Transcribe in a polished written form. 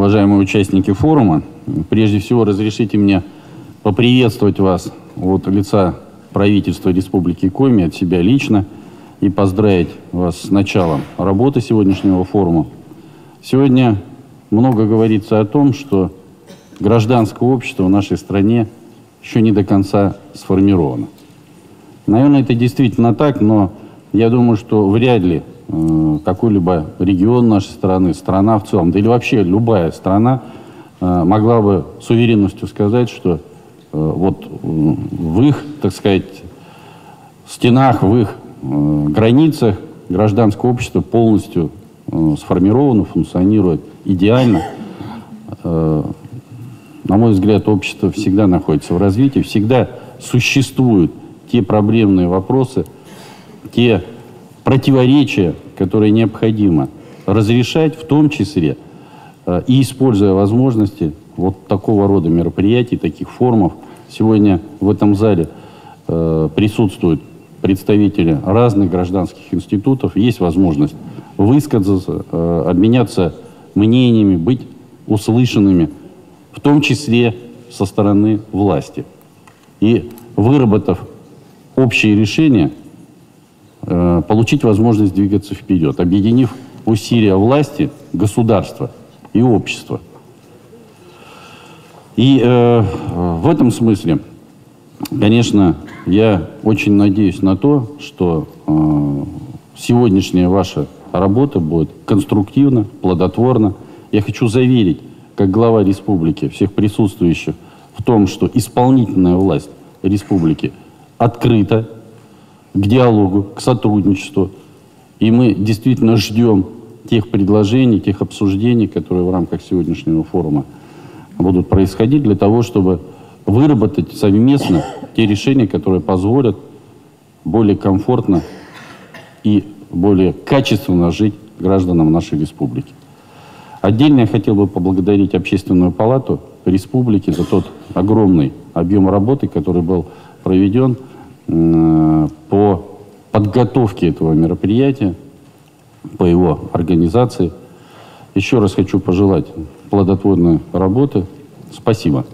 уважаемые участники форума. Прежде всего, разрешите мне поприветствовать вас от лица правительства Республики Коми, от себя лично, и поздравить вас с началом работы сегодняшнего форума. Сегодня много говорится о том, что гражданское общество в нашей стране еще не до конца сформировано. Наверное, это действительно так, но я думаю, что вряд ли какой-либо регион нашей страны, страна в целом, да или вообще любая страна могла бы с уверенностью сказать, что вот в их, так сказать, стенах, в их границах гражданское общество полностью сформировано, функционирует идеально. На мой взгляд, общество всегда находится в развитии, всегда существуют те проблемные вопросы, те противоречия, которые необходимо разрешать, в том числе и используя возможности вот такого рода мероприятий, таких форумов. Сегодня в этом зале присутствуют представители разных гражданских институтов, есть возможность высказаться, обменяться мнениями, быть услышанными, в том числе со стороны власти. И выработав общие решения, получить возможность двигаться вперед, объединив усилия власти, государства и общества. И в этом смысле, конечно, я очень надеюсь на то, что сегодняшняя ваша работа будет конструктивна, плодотворна. Я хочу заверить, как глава республики, всех присутствующих в том, что исполнительная власть республики открыта к диалогу, к сотрудничеству. И мы действительно ждем тех предложений, тех обсуждений, которые в рамках сегодняшнего форума будут происходить, для того, чтобы выработать совместно те решения, которые позволят более комфортно и более качественно жить гражданам нашей республики. Отдельно я хотел бы поблагодарить Общественную палату республики за тот огромный объем работы, который был проведен по подготовке этого мероприятия, по его организации. Еще раз хочу пожелать плодотворной работы. Спасибо.